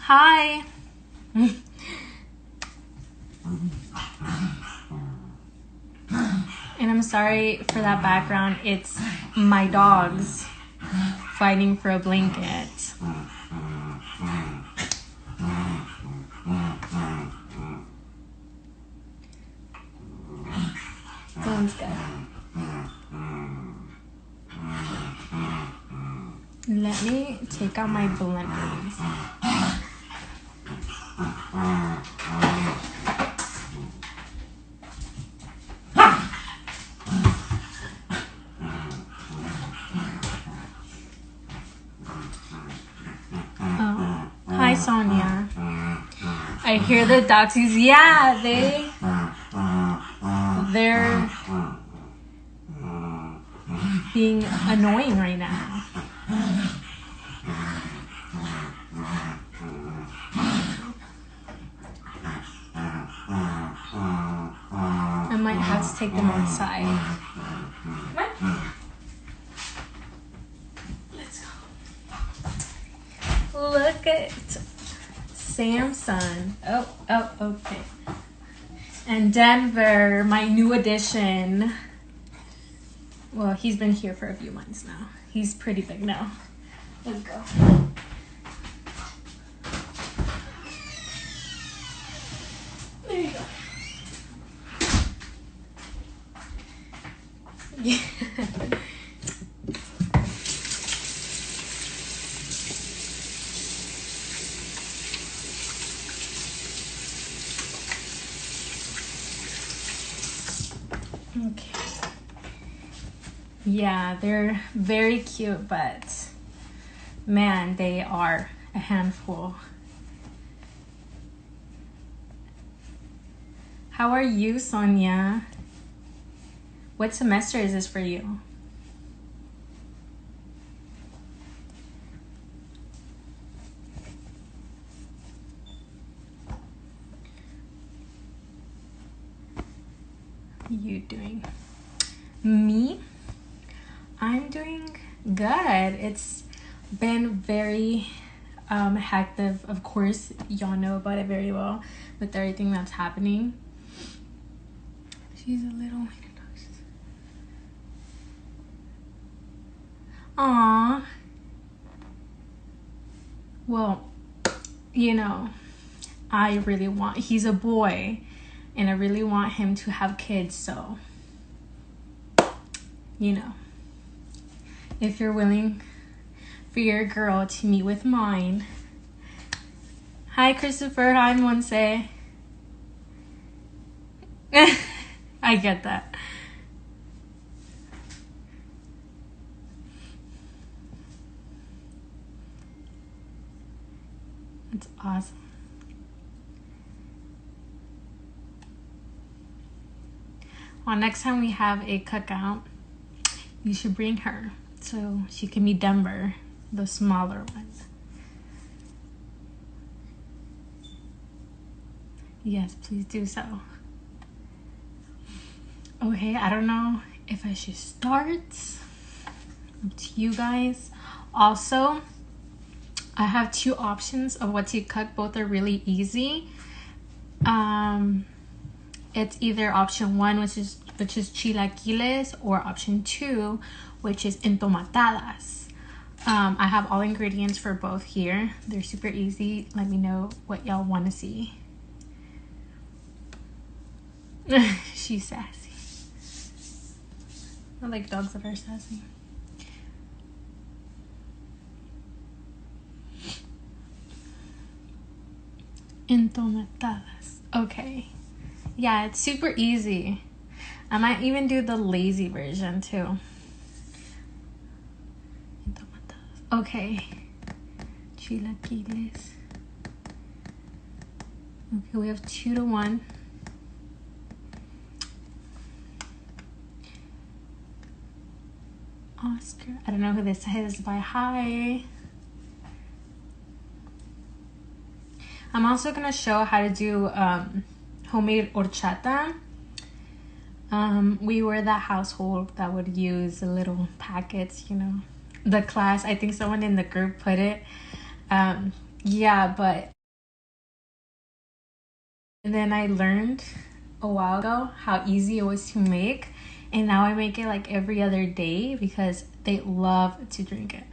Hi. And I'm sorry for that background. It's my dogs fighting for a blanket. Sounds good. Let me take out my blenders. Oh, hi Sonia. I hear the dogs. Yeah, they're being annoying right now. I might have to take them outside. Come on. Let's go. Look at Samson. Oh, okay. And Denver, my new addition. Well, he's been here for a few months now. He's pretty big now. Let's go. There you go. Yeah. Okay. Yeah, they're very cute, but man, they are a handful. How are you, Sonia? What semester is this for you? How are you doing? Me? I'm doing good. It's been very hectic. Of course, y'all know about it very well with everything that's happening. She's a little... Aww. Well, you know, he's a boy, and I really want him to have kids, so, you know, if you're willing for your girl to meet with mine. Hi, Christopher. Hi, Monse. I get that. It's awesome. Well, next time we have a cookout, you should bring her so she can meet Denver, the smaller one. Yes, please do so. Okay, I don't know if I should start. Up to you guys. Also, I have two options of what to cook. Both are really easy. It's either option one, which is chilaquiles, or option two, which is entomatadas. I have all ingredients for both here. They're super easy. Let me know what y'all want to see. She's sassy. I like dogs that are sassy. Entomatadas. Okay. Yeah, it's super easy. I might even do the lazy version too. Entomatadas. Okay. Chilaquiles. Okay, we have 2-1. Oscar. I don't know who this is, but hi. I'm also gonna show how to do homemade horchata. We were that household that would use the little packets, you know. The class, I think someone in the group put it. Yeah, but And then I learned a while ago how easy it was to make, and now I make it like every other day because they love to drink it.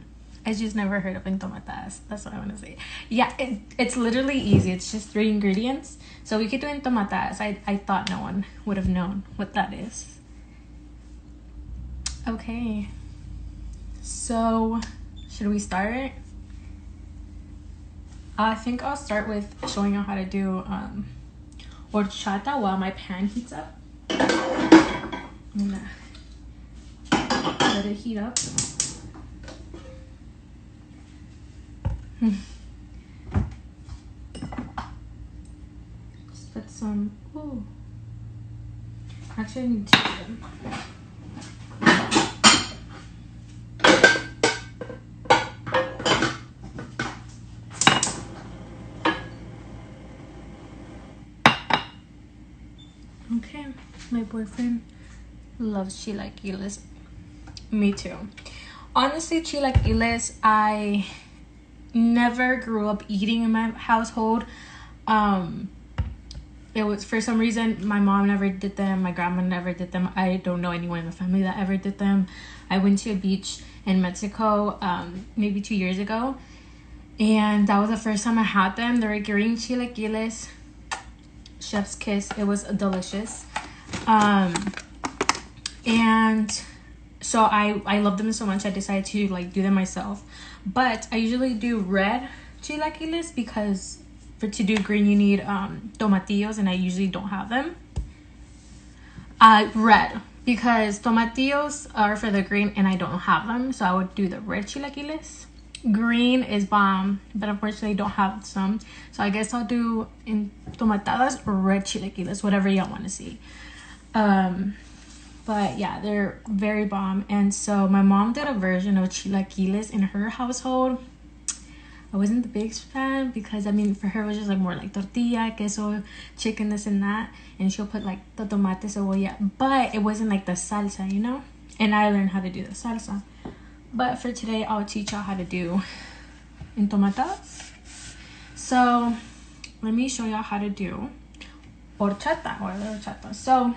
I just never heard of entomatadas. That's what I want to say. Yeah, it's literally easy. It's just 3 ingredients. So we could do entomatadas. I thought no one would have known what that is. Okay. So, should we start? I think I'll start with showing you how to do horchata while my pan heats up. I'm gonna let it heat up. Just put some. Ooh. Actually, I need 2 of them. Okay, my boyfriend loves chilaquiles. Me too. Honestly, chilaquiles, I never grew up eating in my household. It was, for some reason, my mom never did them, my grandma never did them. I don't know anyone in the family that ever did them. I went to a beach in Mexico maybe 2 years ago, and that was the first time I had them. They were green chilaquiles. Chef's kiss. It was delicious. And so I love them so much I decided to like do them myself. But I usually do red chilaquiles because to do green you need tomatillos, and I usually don't have them. Red, because tomatillos are for the green and I don't have them, so I would do the red chilaquiles. Green is bomb, but unfortunately I don't have some, so I guess I'll do entomatadas or red chilaquiles, whatever y'all want to see. But yeah, they're very bomb. And so my mom did a version of chilaquiles in her household. I wasn't the biggest fan because, I mean, for her it was just like more like tortilla, queso, chicken, this and that, and she'll put like the tomate, cebolla, but it wasn't like the salsa, you know. And I learned how to do the salsa. But for today, I'll teach y'all how to do entomatadas. So let me show y'all how to do horchata. So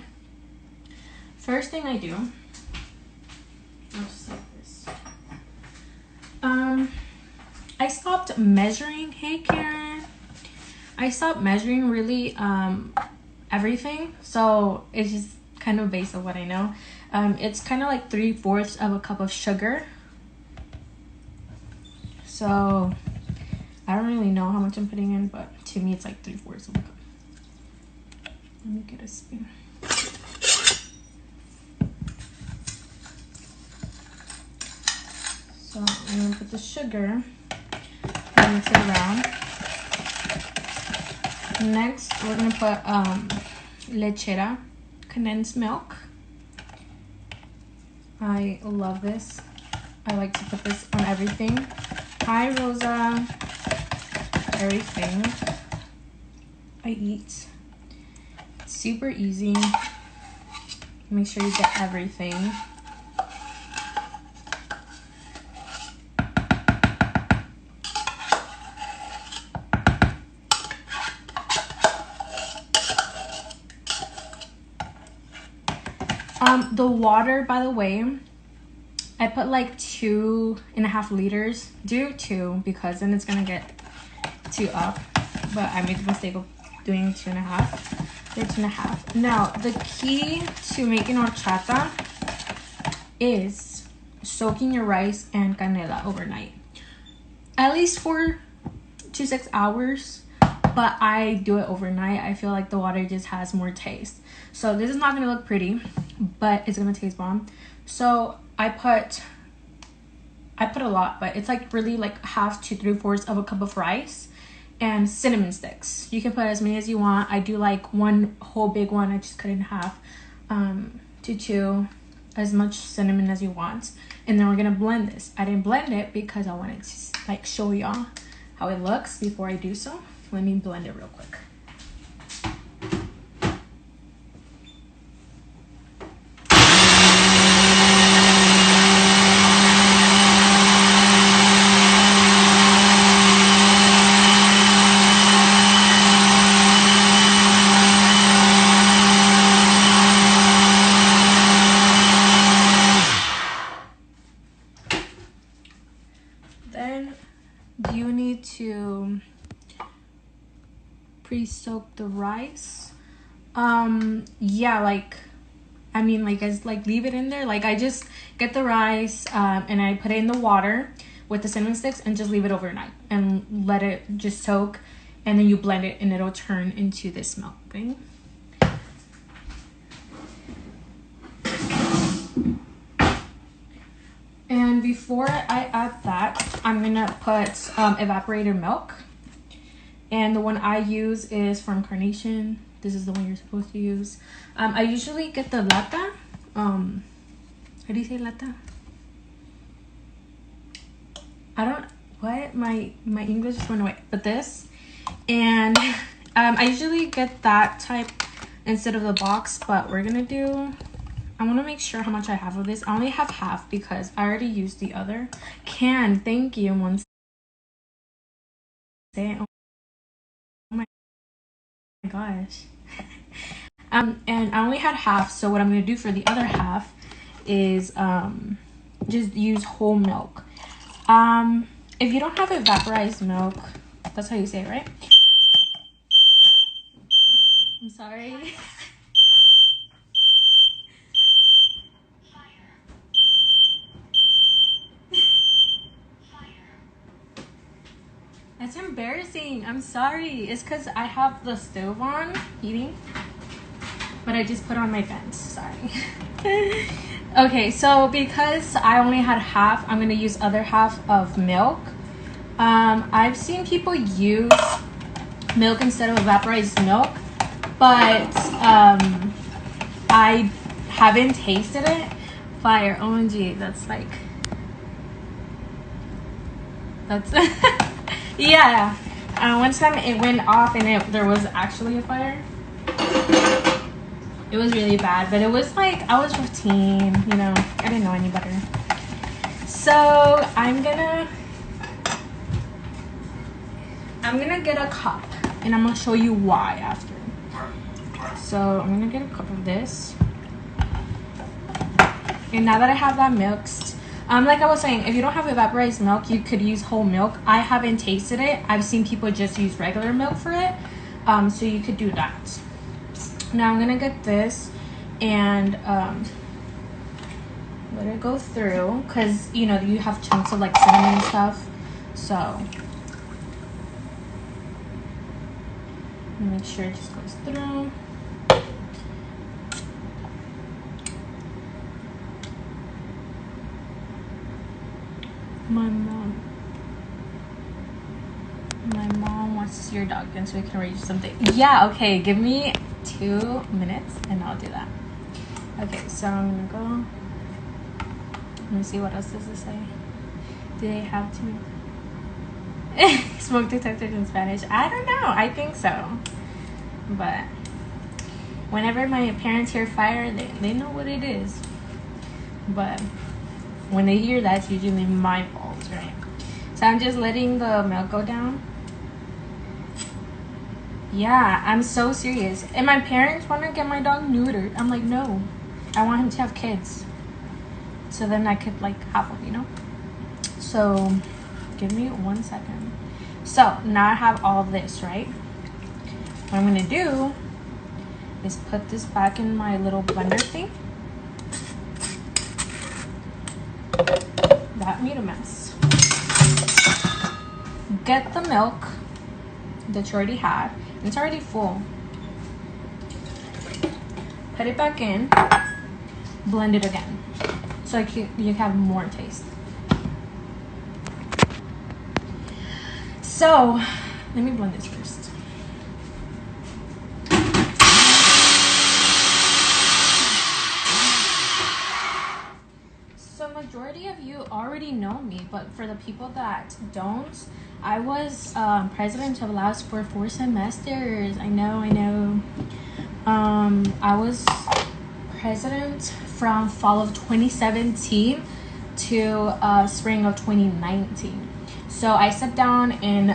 first thing I do, I'll just like this. I stopped measuring. Hey Karen. I stopped measuring really everything. So it's just kind of based on what I know. It's kind of like 3/4 of a cup of sugar. So I don't really know how much I'm putting in, but to me it's like 3/4 of a cup. Let me get a spoon. So I'm gonna put the sugar and mix it around. Next, we're gonna put lechera, condensed milk. I love this. I like to put this on everything. Hi Rosa. Everything I eat. It's super easy. Make sure you get everything. The water, by the way, I put like 2.5 liters. Do 2 because then it's gonna get 2 up. But I made the mistake of doing 2.5. They're 2.5. Now, the key to making horchata is soaking your rice and canela overnight. At least 4 to 6 hours. But I do it overnight. I feel like the water just has more taste. So this is not gonna look pretty, but it's gonna taste bomb. So I put a lot, but it's like really like 1/2 to 3/4 of a cup of rice and cinnamon sticks. You can put as many as you want. I do like 1 whole big one. I just cut it in half to 2, as much cinnamon as you want. And then we're gonna blend this. I didn't blend it because I wanted to like show y'all how it looks before I do so. Let me blend it real quick. Then you need to pre-soak the rice. Yeah, like, I mean, like, as like leave it in there. Like, I just get the rice and I put it in the water with the cinnamon sticks and just leave it overnight and let it just soak, and then you blend it and it'll turn into this milk thing. And before I add that, I'm gonna put evaporated milk, and the one I use is from Carnation. This is the one you're supposed to use. I usually get the lata. How do you say lata? I don't, what? My English just went away. But this, and I usually get that type instead of the box, but we're gonna do, I want to make sure how much I have of this. I only have half because I already used the other can. Thank you. One second. Oh my gosh. And I only had half, so what I'm gonna do for the other half is just use whole milk. If you don't have evaporized milk, that's how you say it, right? I'm sorry. That's embarrassing. I'm sorry. It's because I have the stove on heating, but I just put on my vents. Sorry. Okay, so because I only had half, I'm gonna use other half of milk. I've seen people use milk instead of evaporized milk, but I haven't tasted it. Fire. OMG, that's like, that's yeah. One time it went off and there was actually a fire. It was really bad, but it was like, I was 15, you know, I didn't know any better. So I'm gonna get a cup, and I'm gonna show you why after. So I'm gonna get a cup of this. And now that I have that mixed, like I was saying, if you don't have evaporized milk, you could use whole milk. I haven't tasted it. I've seen people just use regular milk for it. So you could do that. Now I'm gonna get this and let it go through, because you know you have chunks of like cinnamon and stuff. So make sure it just goes through. My mom wants to see your dog again so we can arrange something. Yeah, okay, give me 2 minutes and I'll do that. Okay, so I'm gonna go. Let me see, what else does it say? Do they have to smoke detectors in Spanish? I don't know. I think so. But whenever my parents hear fire, they know what it is. But when they hear that, it's usually my fault, right? So I'm just letting the milk go down. Yeah, I'm so serious. And my parents want to get my dog neutered. I'm like, no, I want him to have kids. So then I could like have one, you know? So give me 1 second. So now I have all this, right? What I'm gonna do is put this back in my little blender thing. That made a mess. Get the milk that you already had. It's already full. Put it back in. Blend it again, so you have more taste. So let me blend this first. So majority of you already know me, but for the people that don't, I was president of ALAS for 4 semesters. I know. I was president from fall of 2017 to spring of 2019. So I stepped down in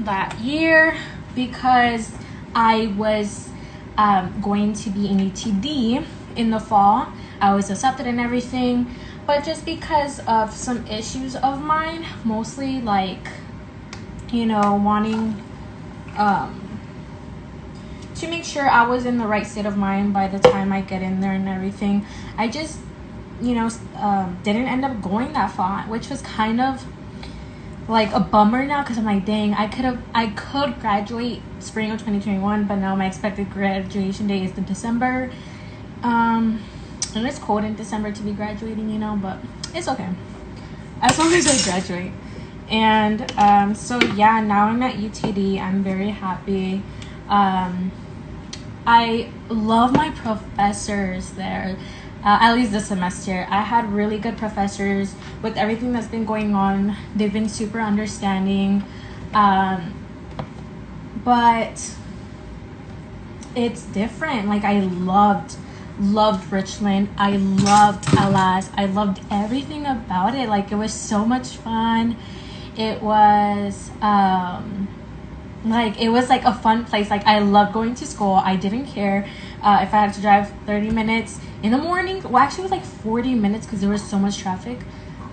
that year because I was going to be in UTD in the fall. I was accepted and everything, but just because of some issues of mine, mostly like, you know, wanting to make sure I was in the right state of mind by the time I get in there and everything. I just, you know, didn't end up going that far, which was kind of like a bummer now, because I'm like, dang, I could graduate spring of 2021, but now my expected graduation date is in December. And it's cold in December to be graduating, you know, but it's okay as long as I graduate. And so yeah, now I'm at UTD. I'm very happy. I love my professors there. At least this semester, I had really good professors. With everything that's been going on, they've been super understanding. But it's different. Like, I loved Richland. I loved ALAS. I loved everything about it. Like, it was so much fun. It was like, it was like a fun place. Like, I loved going to school. I didn't care if I had to drive 30 minutes in the morning. Well, actually it was like 40 minutes because there was so much traffic.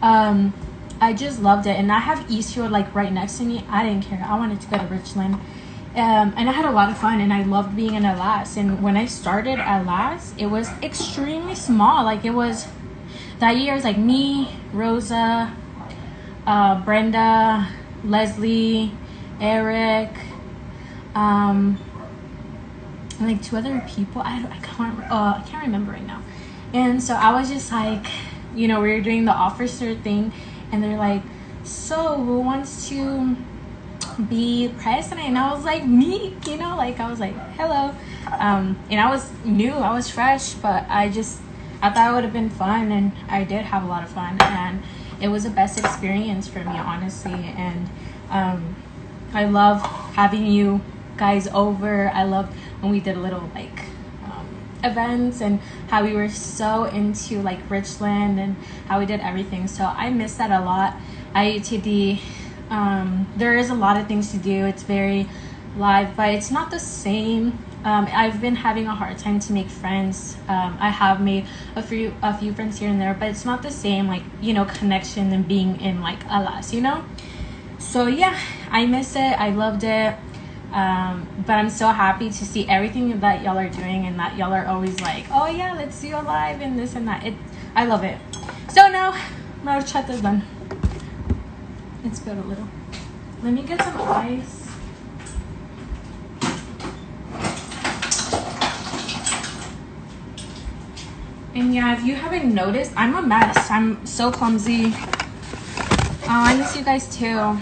I just loved it. And I have Eastfield like right next to me. I didn't care. I wanted to go to Richland. And I had a lot of fun, and I loved being in ALAS. And when I started ALAS, it was extremely small. Like, it was, that year, it was like me, Rosa, Brenda, Leslie, Eric, and like 2 other people. I can't remember right now. And so I was just like, you know, we were doing the officer thing, and they're like, so who wants to be president? And I was like, me, you know, like, I was like, hello. And I was new, I was fresh, but I thought it would have been fun, and I did have a lot of fun, and it was the best experience for me, honestly. And I love having you guys over. I loved when we did a little like events, and how we were so into like Richland, and how we did everything. So I miss that a lot. At UTD, there is a lot of things to do. It's very live, but it's not the same. I've been having a hard time to make friends. I have made a few friends here and there, but it's not the same, like, you know, connection than being in like ALAS, you know. So yeah, I miss it. I loved it. But I'm so happy to see everything that y'all are doing, and that y'all are always like, oh yeah, let's do a live and this and that. I love it. So now my horchata is done. It's good a little. Let me get some ice. And yeah, if you haven't noticed, I'm a mess. I'm so clumsy. I miss you guys too.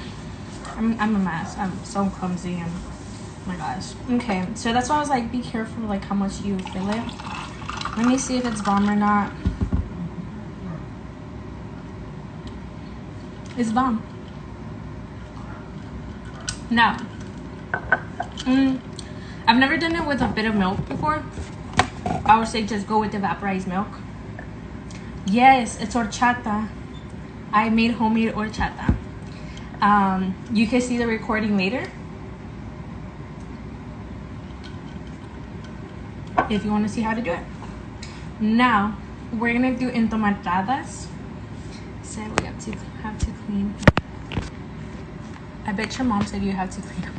I'm a mess. I'm so clumsy, and oh my gosh. Okay, so that's why I was like, be careful like how much you fill it. Let me see if it's bomb or not. It's bomb. Now, I've never done it with a bit of milk before. I would say just go with the vaporized milk. Yes, it's horchata. I made homemade horchata. You can see the recording later if you want to see how to do it. Now we're gonna do entomatadas. So we have to clean. I bet your mom said you have to clean them.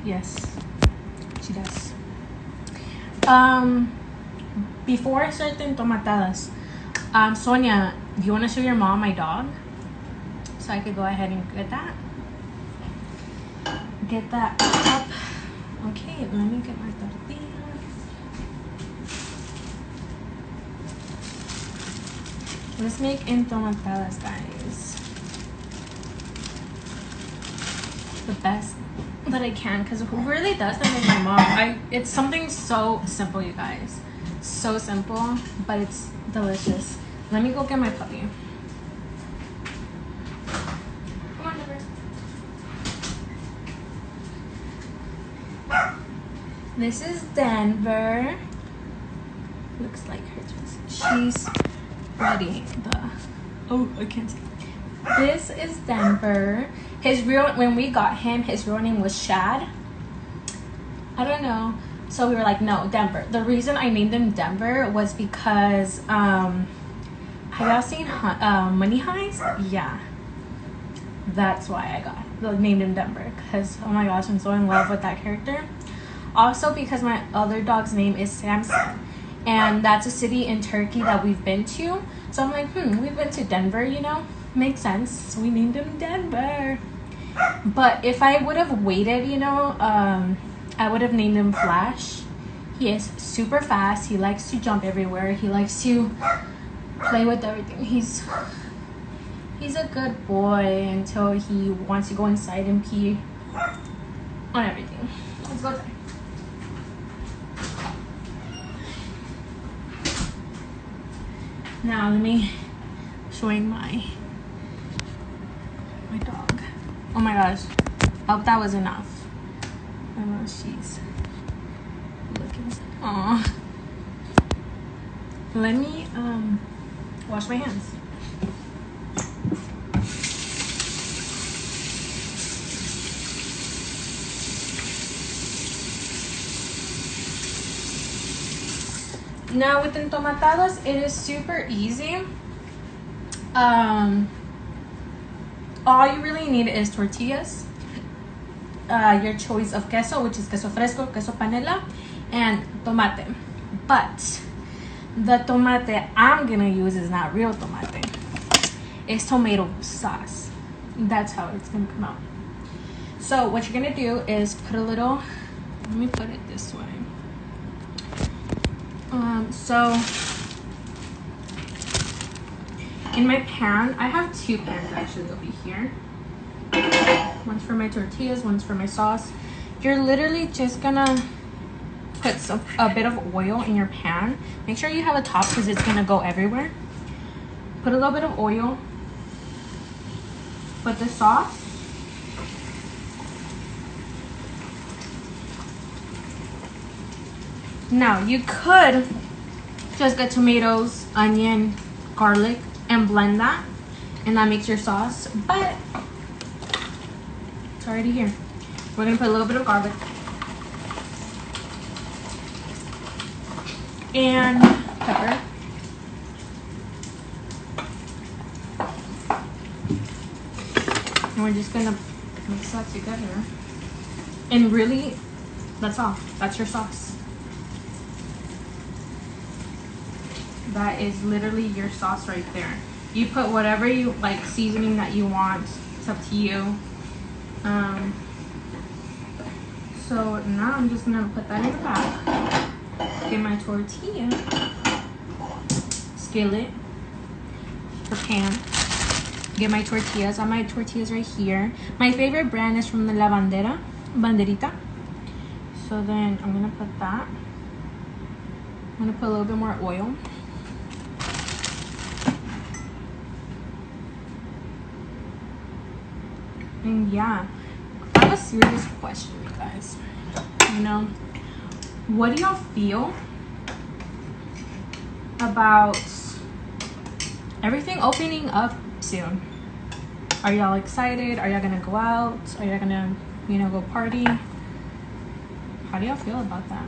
Yes, she does. Before I start the entomatadas, Sonia, do you want to show your mom my dog? So I could go ahead and get that up. Okay, let me get my tortilla. Let's make entomatadas, guys. The best that I can, because who really does them is my mom. It's something so simple, you guys. So simple, but it's delicious. Let me go get my puppy. Come on, Denver. This is Denver. Looks like her. She's ready. I can't see. This is Denver. When we got him, his real name was Shad. I don't know. So we were like, no, Denver. The reason I named him Denver was because I Have y'all seen Money Heist? Yeah, that's why I named him Denver, because oh my gosh, I'm so in love with that character. Also because my other dog's name is Samson, and that's a city in Turkey that we've been to. So I'm like, we've been to Denver, you know, makes sense. So we named him Denver. But if I would have waited, you know, I would have named him Flash. He is super fast. He likes to jump everywhere. He likes to play with everything. He's a good boy until he wants to go inside and pee on everything. Let's go there. Now let me showing my dog. Oh my gosh, I hope that was enough. I know she's looking. Aw. Let me wash my hands. Now with entomatados, it is super easy. All you really need is tortillas, your choice of queso, which is queso fresco, queso panela, and tomate. But the tomate I'm gonna use is not real tomate. It's tomato sauce. That's how it's gonna come out. So what you're gonna do is put a little, let me put it this way. So in my pan, I have two pans actually over here. One's for my tortillas, one's for my sauce. You're literally just gonna put a bit of oil in your pan. Make sure you have a top because it's gonna go everywhere. Put a little bit of oil. Put the sauce. Now you could just get tomatoes, onion, garlic, and blend that, and that makes your sauce, but it's already here. We're gonna put a little bit of garlic and pepper. And we're just gonna mix that together. And really, that's all. That's your sauce. That is literally your sauce right there. You put whatever you like, seasoning that you want. It's up to you. So now I'm just gonna put that in the back. Get my tortilla skillet or pan. Get my tortillas. I have my tortillas right here. My favorite brand is from the La Banderita. So then I'm gonna put that. I'm gonna put a little bit more oil. And yeah, I have a serious question, you guys. You know, what do y'all feel about everything opening up soon? Are y'all excited? Are y'all gonna go out? Are y'all gonna, you know, go party? How do y'all feel about that?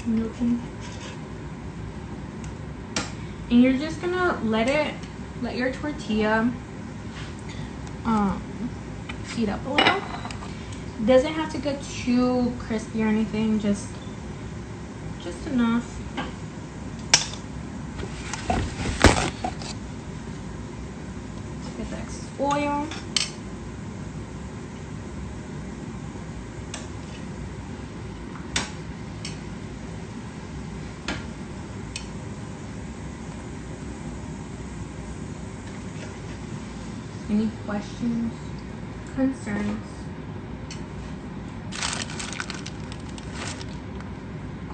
Nothing. And you're just gonna let your tortilla heat up a little. Doesn't have to get too crispy or anything, just enough. Get the excess oil. Any questions, concerns?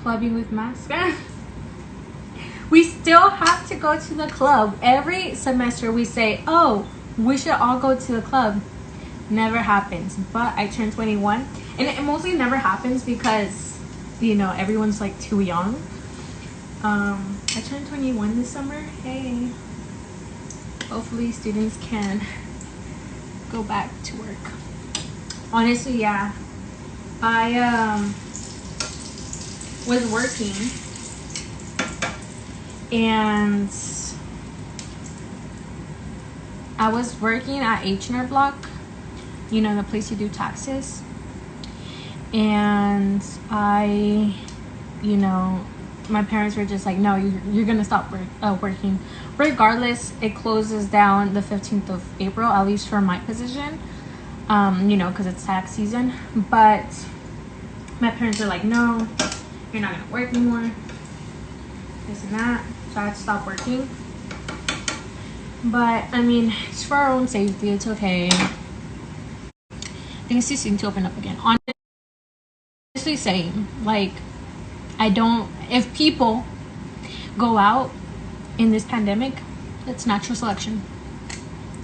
Clubbing with masks? We still have to go to the club. Every semester we say, oh, we should all go to the club. Never happens. But I turned 21. And it mostly never happens because, you know, everyone's like too young. I turned 21 this summer. Hey. hopefully students can go back to work. Honestly, yeah, I was working, and I was working at H&R Block, you know, the place you do taxes. And I, you know, my parents were just like, no, you're gonna stop working regardless. It closes down the 15th of April, at least for my position, you know, because it's tax season. But my parents are like, no, you're not gonna work anymore, this and that. So I had to stop working. But I mean, it's for our own safety. It's okay. Things just seem to open up again. Honestly saying, like, I don't, if people go out in this pandemic, it's natural selection.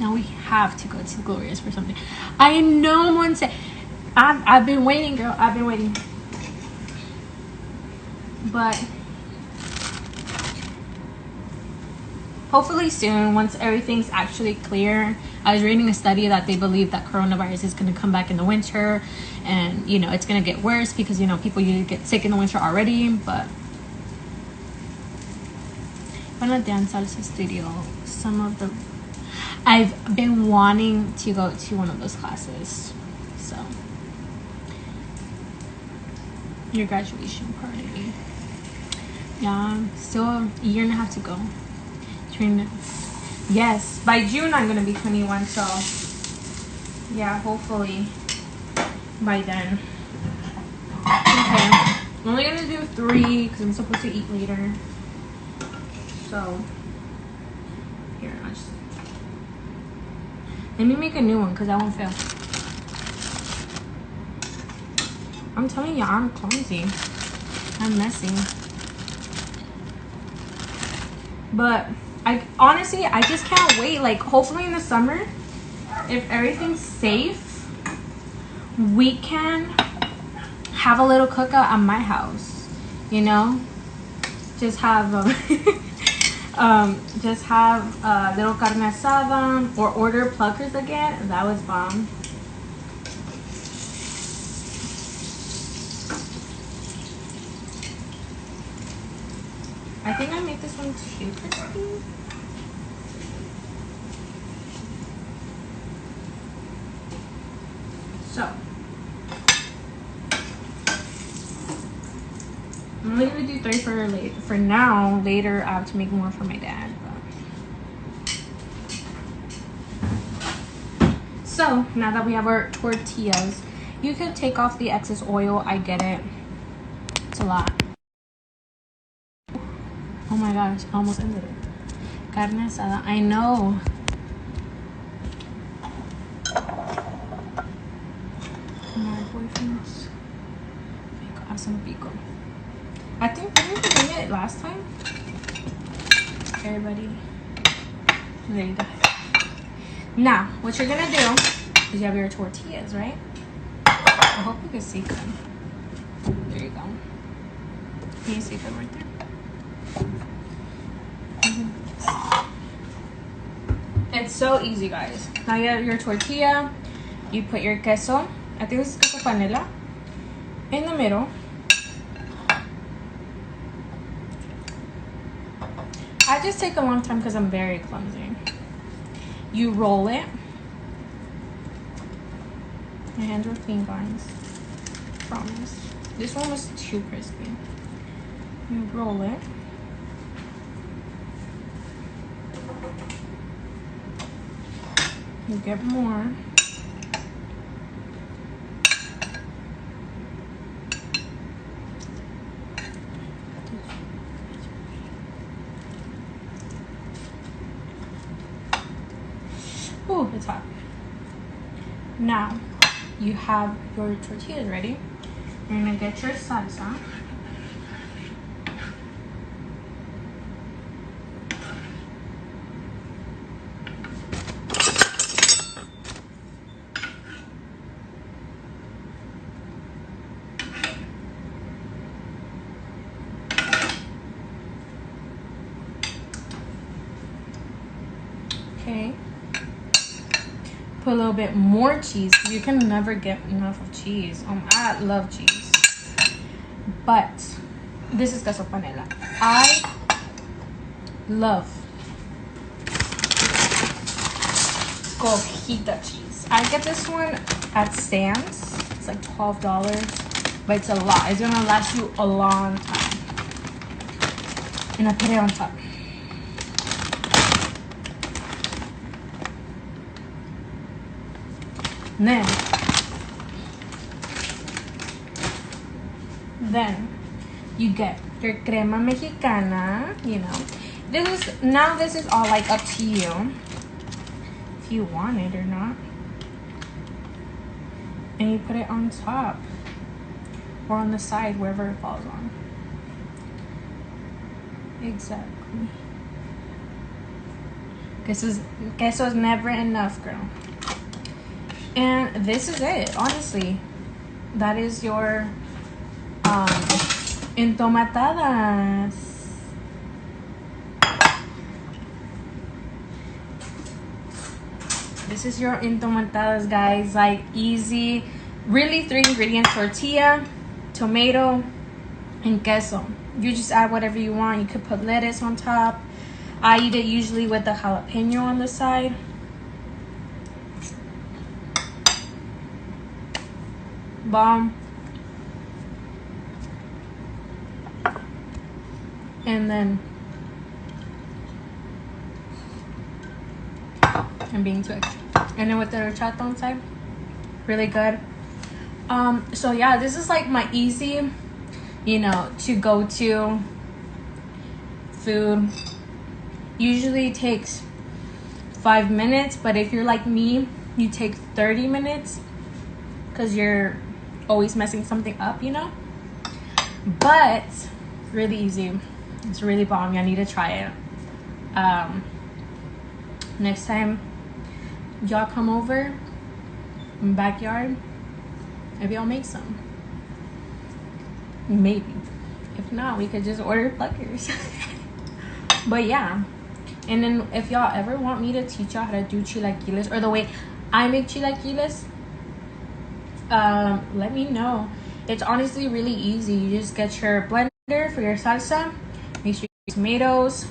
Now we have to go to Glorious for something. I know one said, I've been waiting, girl. I've been waiting. But hopefully soon, once everything's actually clear. I was reading a study that they believe that coronavirus is going to come back in the winter, and you know, it's going to get worse because, you know, people usually get sick in the winter already. But when I dance salsa studio, I've been wanting to go to one of those classes. So your graduation party, yeah, still a year and a half to go. Yes, by June I'm gonna be 21, so yeah, hopefully by then. Okay, I'm only gonna do 3 because I'm supposed to eat later. So here, let me make a new one because I won't fail. I'm telling you, I'm clumsy. I'm messy. But I honestly, I just can't wait. Like, hopefully in the summer, if everything's safe, we can have a little cookout at my house. You know, just have just have a little carne asada, or order pluckers again. That was bomb. I think I made this one too crispy. So I'm only gonna do 3 for now. Later I have to make more for my dad. So now that we have our tortillas, you can take off the excess oil. I get it. It's a lot. Oh my gosh, I almost ended it. Carne asada. I know. My boyfriend's awesome pico. I think we were doing it last time. Everybody. There you go. Now, what you're gonna do is you have your tortillas, right? I hope you can see them. There you go. Can you see them right there? It's so easy, guys. Now you have your tortilla. You put your queso. I think this is queso panela in the middle. I just take a long time because I'm very clumsy. You roll it. My hands were clean, guys. Promise. This one was too crispy. You roll it. You get more. Ooh, it's hot. Now you have your tortillas ready. You're gonna get your salsa. Okay. Put a little bit more cheese. You can never get enough of cheese. I love cheese. But this is queso panela. I love cojita cheese. I get this one at Sam's. It's like $12, but it's a lot. It's gonna last you a long time. And I put it on top. And then you get your crema mexicana, you know. This is all like up to you if you want it or not. And you put it on top or on the side, wherever it falls on. Exactly. Queso is never enough, girl. And this is it, honestly. That is your entomatadas. This is your entomatadas, guys. Like, easy. Really 3 ingredients: tortilla, tomato, and queso. You just add whatever you want. You could put lettuce on top. I eat it usually with the jalapeno on the side. Bomb. And then I'm being too extra. And then with the horchata on side, really good. So yeah, this is like my easy, you know, to go to food. Usually takes 5 minutes, but if you're like me, you take 30 minutes because you're always messing something up, you know. But really easy. It's really bomb. I need to try it. Next time y'all come over in the backyard, maybe I'll make some. Maybe. If not, we could just order pluckers. But yeah. And then if y'all ever want me to teach y'all how to do chilaquiles or the way I make chilaquiles, let me know. It's honestly really easy. You just get your blender for your salsa. Make sure you use tomatoes,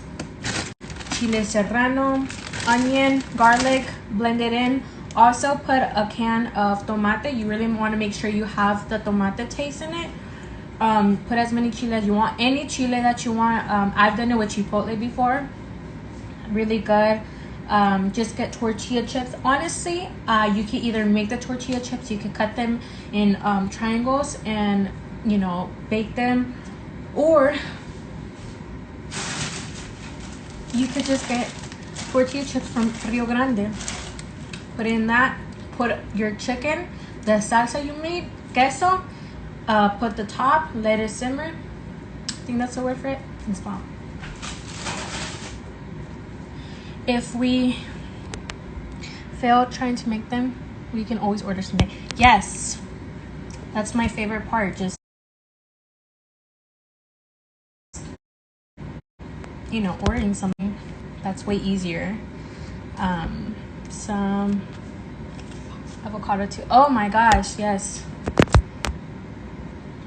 chile serrano, onion, garlic, blend it in. Also put a can of tomate. You really want to make sure you have the tomate taste in it. Put as many chile as you want. Any chile that you want. I've done it with chipotle before. Really good. Just get tortilla chips. Honestly, you can either make the tortilla chips, you can cut them in triangles and, you know, bake them, or you could just get tortilla chips from Rio Grande. Put in that, put your chicken, the salsa you made, queso, put the top, let it simmer. I think that's the word for it. It's bomb. If we fail trying to make them, we can always order something. Yes, that's my favorite part. Just, you know, ordering something. That's way easier. Some avocado too. Oh my gosh, yes.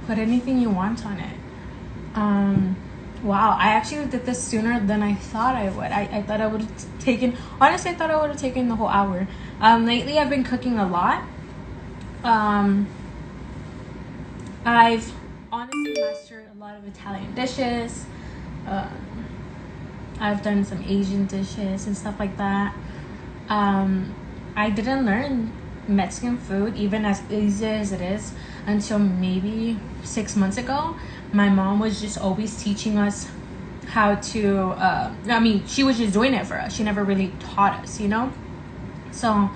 Put anything you want on it. Wow, I actually did this sooner than I thought I would. I thought I would have taken, honestly, I thought I would have taken the whole hour. Lately, I've been cooking a lot. I've honestly mastered a lot of Italian dishes. I've done some Asian dishes and stuff like that. I didn't learn Mexican food, even as easy as it is, until maybe 6 months ago. My mom was just always teaching us how to, I mean, she was just doing it for us. She never really taught us, you know? So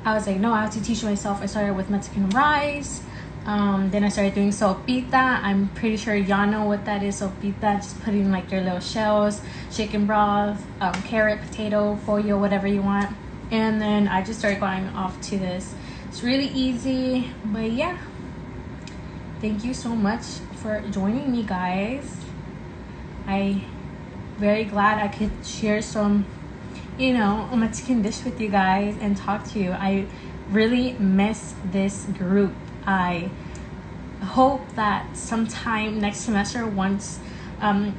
I was like, no, I have to teach myself. I started with Mexican rice. Then I started doing sopita. I'm pretty sure y'all know what that is, sopita. Just putting like your little shells, chicken broth, carrot, potato, pollo, whatever you want. And then I just started going off to this. It's really easy, but yeah. Thank you so much for joining me, guys. I'm very glad I could share some you know, a Mexican dish with you guys and talk to you. I really miss this group. I hope that sometime next semester, once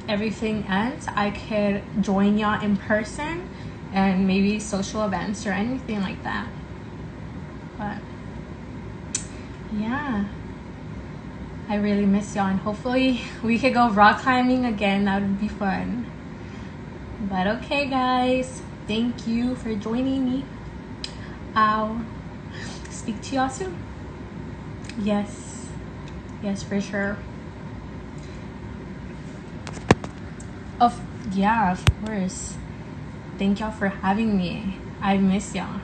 everything ends, I could join y'all in person and maybe social events or anything like that. But yeah, I really miss y'all, and hopefully we could go rock climbing again. That would be fun. But okay, guys, thank you for joining me. I'll speak to y'all soon. Yes, for sure. Yeah, of course. Thank y'all for having me. I miss y'all.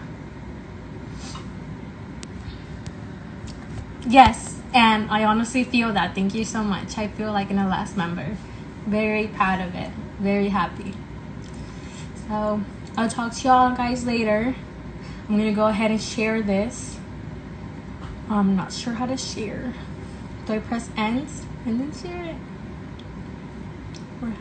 Yes, and I honestly feel that. Thank you so much. I feel like an ALAS member. Very proud of it. Very happy. So I'll talk to y'all guys later. I'm gonna go ahead and share this. I'm not sure how to share. Do I press end and then share it? Or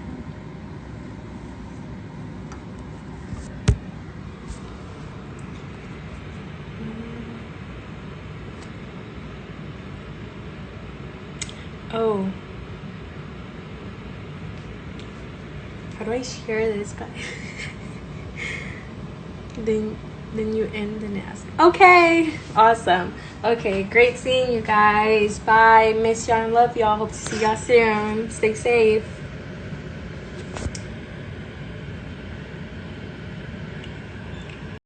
oh, how do I share this, guys? then you end and ask. Okay, awesome. Okay, great seeing you guys. Bye. Miss y'all and love y'all. Hope to see y'all soon. Stay safe.